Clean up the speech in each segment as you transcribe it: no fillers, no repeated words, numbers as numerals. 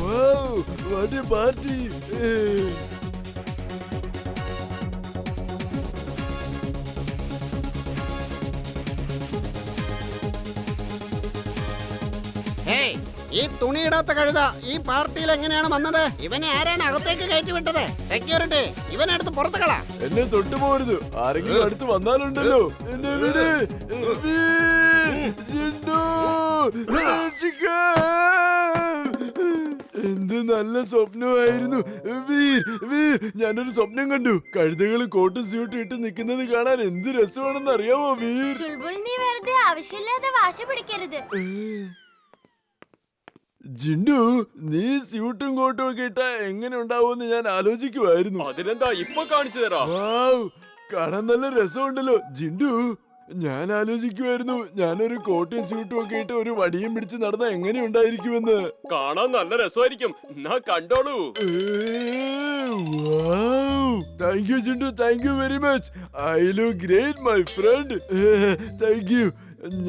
Wow, what a party! Hey, ഈ തുണിയിടാത്ത കഴുത ഈ പാർട്ടിയിൽ എങ്ങനെയാണ് വന്നത്? ഇവനെ ആരാണ് അകത്തേക്ക് കയറ്റി വിട്ടത്? സെക്യൂരിറ്റി, ഇവനെടുത്ത് പുറത്ത് കളാ. എന്നെ തൊട്ടു പോരുത്. ആരെങ്കിലും അടുത്ത് വന്നാലുണ്ടല്ലോ. എന്നെ വിട്. എന്ത് നല്ല സ്വപ്നമായിരുന്നു. വീർ വീർ, ഞാനൊരു സ്വപ്നം കണ്ടു. കഴുതകൾ കോട്ടും സ്യൂട്ടും ഇട്ട് നിൽക്കുന്നത് കാണാൻ എന്ത് രസമാണെന്ന് അറിയാമോ വീർ? നീ വെറുതെ ആവശ്യമില്ലാതെ വാശി പിടിക്കരുത്. ജിണ്ടു, നീ സ്യൂട്ടും കോട്ടും ഒക്കെ ഇട്ടാ എങ്ങനെ ഉണ്ടാവുമെന്ന് ഞാൻ ആലോചിക്കുമായിരുന്നു. അതിനെന്താ ഇപ്പൊ കാണിച്ചു തരാം. കാണാൻ നല്ല രസമുണ്ടല്ലോ. ജിണ്ടു, ഞാൻ ആലോചിക്കുമായിരുന്നു ഞാനൊരു കോട്ടും സ്യൂട്ടും ഒക്കെ ഇട്ട് ഒരു വടിയും പിടിച്ച് നടന്ന എങ്ങനെ ഉണ്ടായിരിക്കുമെന്ന്. കാണാൻ നല്ല രസമായിരിക്കും. എന്നാ കണ്ടോളൂ. താങ്ക് യു ജിണ്ടു, thank you very much. I look great my friend. Thank you.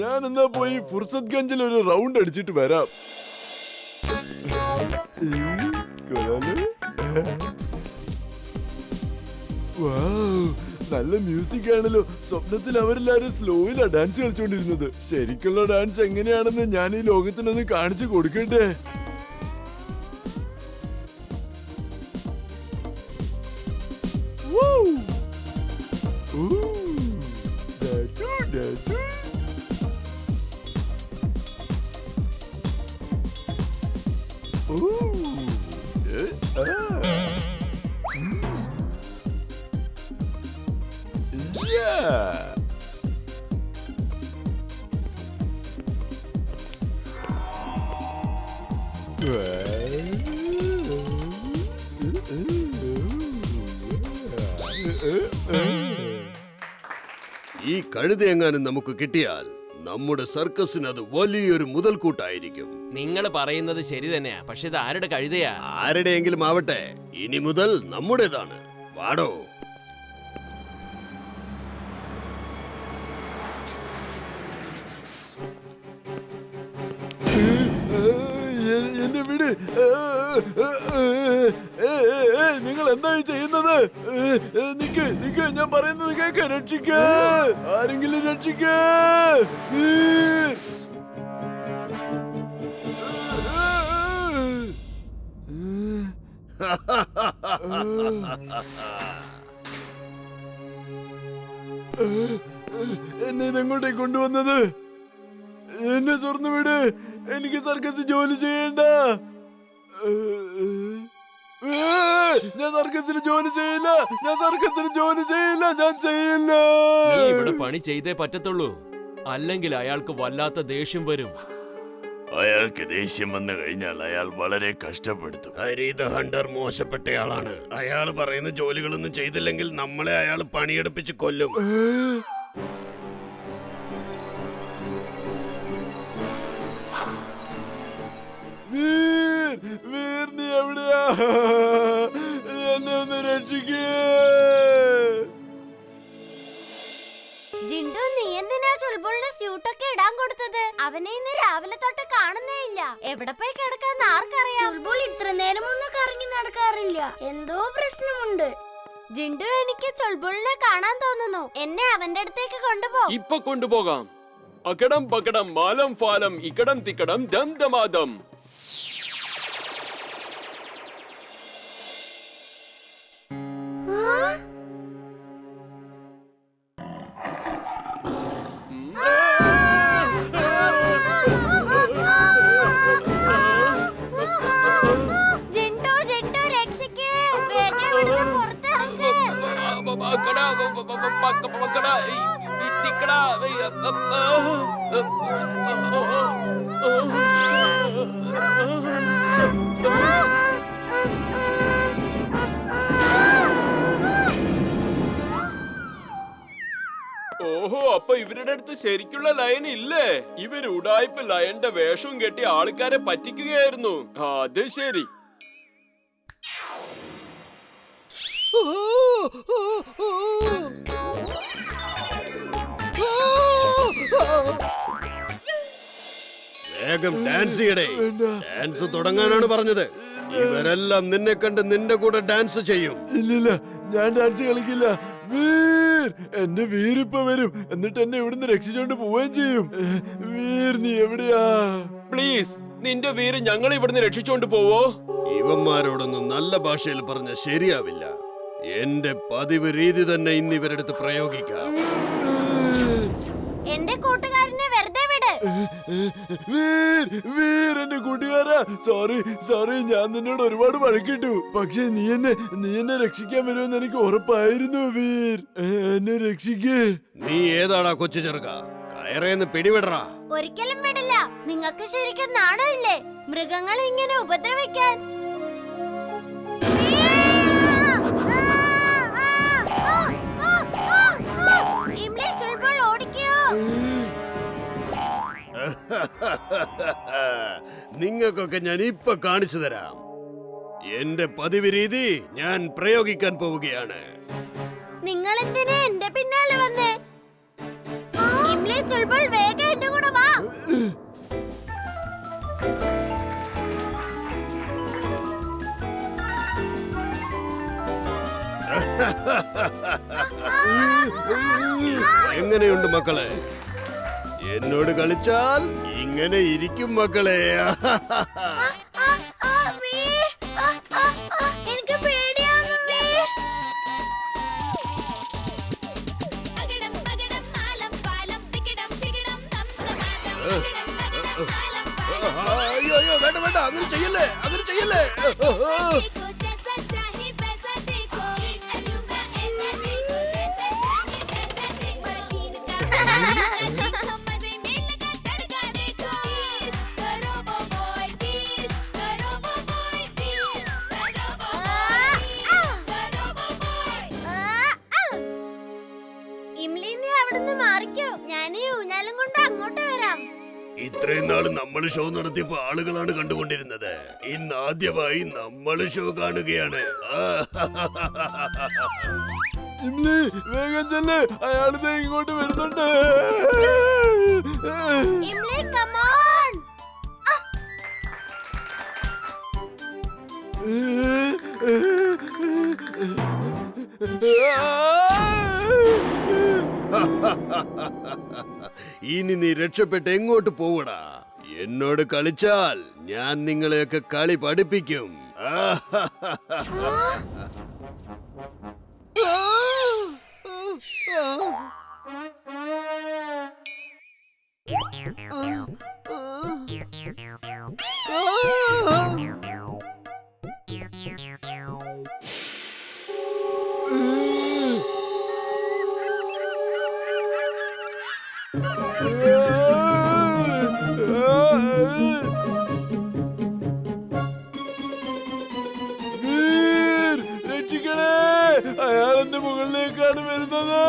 ഞാൻ എന്നാ പോയി ഫുർസത് ഗഞ്ചിൽ ഒരു റൗണ്ട് അടിച്ചിട്ട് വരാം. നല്ല മ്യൂസിക് ആണല്ലോ. സ്വപ്നത്തിൽ അവരെല്ലാരും സ്ലോയിലാ ഡാൻസ് കളിച്ചോണ്ടിരുന്നത്. ശരിക്കുള്ള ഡാൻസ് എങ്ങനെയാണെന്ന് ഞാൻ ഈ ലോകത്തിനൊന്ന് കാണിച്ചു കൊടുക്കണ്ടേ? ഈ കഴുതയെങ്ങാനും നമുക്ക് കിട്ടിയാൽ നമ്മുടെ സർക്കസിന് അത് വലിയൊരു മുതൽക്കൂട്ടായിരിക്കും. നിങ്ങൾ പറയുന്നത് ശരി തന്നെയാ. പക്ഷെ ഇത് ആരുടെ കഴുതയാ? ആരുടെയെങ്കിലും ആവട്ടെ, ഇനി മുതൽ നമ്മുടേതാണ്. വാടോ. എന്നെ വിട്. നിങ്ങൾ എന്തായി ചെയ്യുന്നത്? നിക്ക് നിക്ക്, ഞാൻ പറയുന്നത് കേക്ക്. രക്ഷിക്ക, ആരെങ്കിലും രക്ഷിക്ക. എന്നെ ഇതെങ്ങോട്ടേ കൊണ്ടുവന്നത്? എന്നെ തുറന്നു വിട്. എനിക്ക് സർക്കസ് ജോലി ചെയ്യണ്ട. ഞാൻ സർക്കസിന് ജോലി ചെയ്യില്ല. ഞാൻ സർക്കസിന് ജോലി ചെയ്യില്ല. ഞാൻ ചെയ്യില്ല. നീ ഇവിടെ പണി ചെയ്തേ പറ്റത്തുള്ളൂ. അല്ലെങ്കിൽ അയാൾക്ക് വല്ലാത്ത ദേഷ്യം വരും. അയാൾക്ക് ദേഷ്യം വന്നു കഴിഞ്ഞാൽ അയാൾ വളരെ കഷ്ടപ്പെടുത്തും. ഹരീത് ഹണ്ടർ മോശപ്പെട്ടയാളാണ്. അയാൾ പറയുന്ന ജോലികളൊന്നും ചെയ്തില്ലെങ്കിൽ നമ്മളെ അയാൾ പണിയെടുപ്പിച്ച് കൊല്ലും. വീർ, നീ എവിടെയാ? എന്നെ ഒന്ന് രക്ഷിക്കേ. ജിണ്ടു, നീ എന്തിനാ ചുൾബുളിന്റെ സ്യൂട്ടൊക്കെ ഇടാൻ കൊടുത്തത്? അവനെ ഇന്ന് രാവിലെ തൊട്ട് കാണുന്നേ ഇല്ല. എവിടെ പോയി കിടക്കാന്ന് ആർക്കറിയാം? ചുൾബുൾ ഇത്ര നേരം ഒന്നും കറങ്ങി നടക്കാറില്ല. എന്തോ പ്രശ്നമുണ്ട്. ജിണ്ടു, എനിക്ക് ചുൾബുളിനെ കാണാൻ തോന്നുന്നു. എന്നെ അവന്റെ അടുത്തേക്ക് കൊണ്ടുപോ. ഇപ്പൊ കൊണ്ടുപോകാം. അകടം പകടം മാലം ഫാലം ഇക്കടം തിക്കടം ദം ദമാദം. ജിണ്ടു, ജിണ്ടു, രക്ഷിക്കേ. വേഗം ഇവിടുന്ന് പുറത്തിറങ്ങ്. ഓഹോ, അപ്പൊ ഇവരുടെ അടുത്ത് ശരിക്കുള്ള ലയൻ ഇല്ലേ? ഇവർ ഉടായ്പ ലയന്റെ വേഷവും കെട്ടി ആൾക്കാരെ പറ്റിക്കുകയായിരുന്നു. അത് ശരി. വേഗം ഡാൻസ് ചെയ്യടേ. വേണ്ട. ഡാൻസ് തുടങ്ങാനാണ് പറഞ്ഞത്. ഇവരെല്ലാം നിന്നെ കണ്ട് നിന്റെ കൂടെ ഡാൻസ് ചെയ്യും. ഇല്ലില്ല, ഞാൻ ഡാൻസ് കളിക്കില്ല. വീർ, എന്റെ വീരിപ്പ വരും, എന്നിട്ട് എന്നെ ഇവിടുന്ന് രക്ഷിച്ചോണ്ട് പോവുകയും ചെയ്യും. വീർ, നീ എവിടെയാ? പ്ലീസ് നിന്റെ വീര് ഞങ്ങൾ ഇവിടുന്ന് രക്ഷിച്ചോണ്ട് പോവോ? ഇവന്മാരോടൊന്നും നല്ല ഭാഷയിൽ പറഞ്ഞ ശരിയാവില്ല. എന്റെ പതിവ് രീതി തന്നെ ഇന്ന് ഇവരെടുത്ത് പ്രയോഗിക്കാം. എന്റെ കൂട്ടുകാരനെ വെറുതെ വിട്. വീർ, വീർ, എന്റെ കൂട്ടുകാരാ, സോറി, ഞാൻ നിന്നോട് ഒരുപാട് വഴക്കിട്ടു. പക്ഷെ നീ എന്നെ രക്ഷിക്കാൻ വരുമെന്ന് എനിക്ക് ഉറപ്പായിരുന്നു. വീർ, എന്നെ രക്ഷിക്കേ. നീ ഏതാടാ കൊച്ചു ചെറുക്ക? കയറേന്ന് പിടിവിടറാ. ഒരിക്കലും വിടില്ല. നിങ്ങൾക്ക് ശരിക്കും നാണമില്ലേ മൃഗങ്ങൾ ഇങ്ങനെ ഉപദ്രവിക്കാൻ? ഇംലി, ചുൾബുൾ, ഓടിക്കോ. നിങ്ങൾക്കൊക്കെ ഞാൻ ഇപ്പൊ കാണിച്ചു തരാം. എന്റെ പതിവ് രീതി ഞാൻ പ്രയോഗിക്കാൻ പോവുകയാണ്. നിങ്ങൾ എന്തിനാ എന്റെ പിന്നാലെ വന്നേ? ഇംലി, ചുൾബുൾ, വേഗം എന്റെ കൂടെ വാ. എങ്ങനെയുണ്ട് മക്കളെ? എന്നോട് കളിച്ചാൽ ഇങ്ങനെ ഇരിക്കും മക്കളെ. വീർ, എനിക്ക് പേടിയാകുന്നു. വീർ. അയ്യോ, വേണ്ട, അങ്ങനെ ചെയ്യല്ലേ. ഇംലി, നീ അവിടുന്ന് മാറിക്കോ. ഞാൻ ഈ ഊഞ്ഞാലും കൊണ്ട് അങ്ങോട്ട് വരാം. ഇത്രയും നാള് നമ്മൾ ഷോ നടത്തിയപ്പോ ആളുകളാണ് കണ്ടുകൊണ്ടിരുന്നത്. ഇന്ന് ആദ്യമായി നമ്മൾ ഷോ കാണുകയാണ്. ഇംലി, വേഗം ചെല്ല്, അയാളിത് ഇങ്ങോട്ട് വരുന്നുണ്ട്. ഇംലി, come on. ഇനി നീ രക്ഷപ്പെട്ട് എങ്ങോട്ട് പോവടാ? എന്നോട് കളിച്ചാൽ ഞാൻ നിങ്ങളെയൊക്കെ കളി പഠിപ്പിക്കും. വീർ, രക്ഷിക്കണേ, അയാൾ എന്റെ മുകളിലേക്കാണ് വരുന്നത്.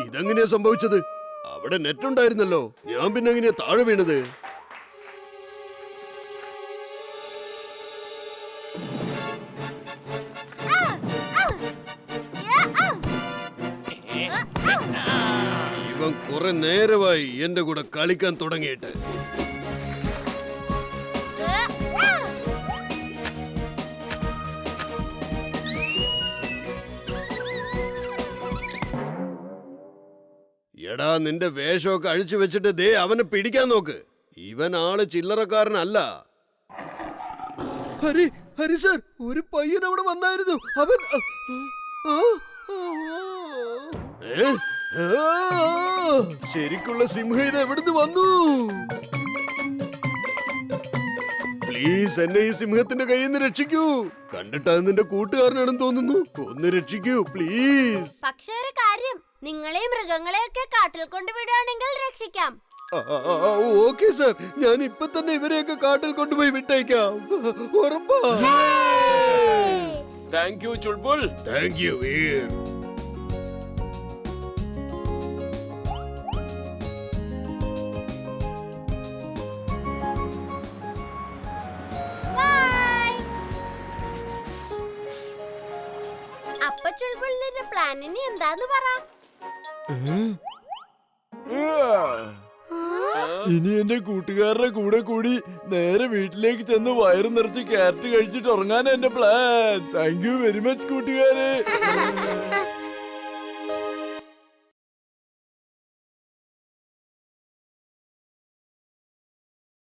ഇതെങ്ങനെയാ സംഭവിച്ചത്? അവിടെ നെറ്റ് ഉണ്ടായിരുന്നല്ലോ. ഞാൻ പിന്നെ എങ്ങനെയാ താഴെ വീണത്? ഇവൻ കുറെ നേരമായി എന്റെ കൂടെ കളിക്കാൻ തുടങ്ങിയിട്ട്. എടാ, നിന്റെ വേഷമൊക്കെ അഴിച്ചു വെച്ചിട്ട് ദേ അവനെ പിടിക്കാൻ നോക്ക്. ഇവൻ ആള് ചില്ലറക്കാരനല്ല. ഹരി സർ, ഒരു പയ്യൻ അവിടെ വന്നായിരുന്നു. അവൻ ശരിക്കുള്ള സിംഹം ഇത് എവിടുന്ന് വന്നു? പ്ലീസ്, എന്നെ ഈ സിംഹത്തിന്റെ കയ്യിൽ നിന്ന് രക്ഷിക്കൂ. കണ്ടിട്ട് അത് നിന്റെ കൂട്ടുകാരനാണെന്ന് തോന്നുന്നു. ഒന്ന് രക്ഷിക്കൂ പ്ലീസ്. പക്ഷേ ഒരു കാര്യം, നിങ്ങളെ മൃഗങ്ങളെയൊക്കെ കാട്ടിൽ കൊണ്ടുവിടുകയാണെങ്കിൽ രക്ഷിക്കാം. ഓക്കെ സർ, ഞാൻ ഇപ്പൊ തന്നെ ഇവരെയൊക്കെ കാട്ടിൽ കൊണ്ടുപോയി വിട്ടേക്കാം. ഉറപ്പാ. Thank you Chulbul. Thank you Veer. അപ്പൊ ചുൾബുൾ, നിന്റെ പ്ലാനിന് എന്താന്ന് പറ. ഇനി എന്റെ കൂട്ടുകാരുടെ കൂടെ കൂടി നേരെ വീട്ടിലേക്ക് ചെന്ന് വയറ് നിറച്ച് ക്യാരറ്റ് കഴിച്ചിട്ട് ഉറങ്ങാൻ എന്റെ plan. Thank you very much കൂട്ടുകാരെ.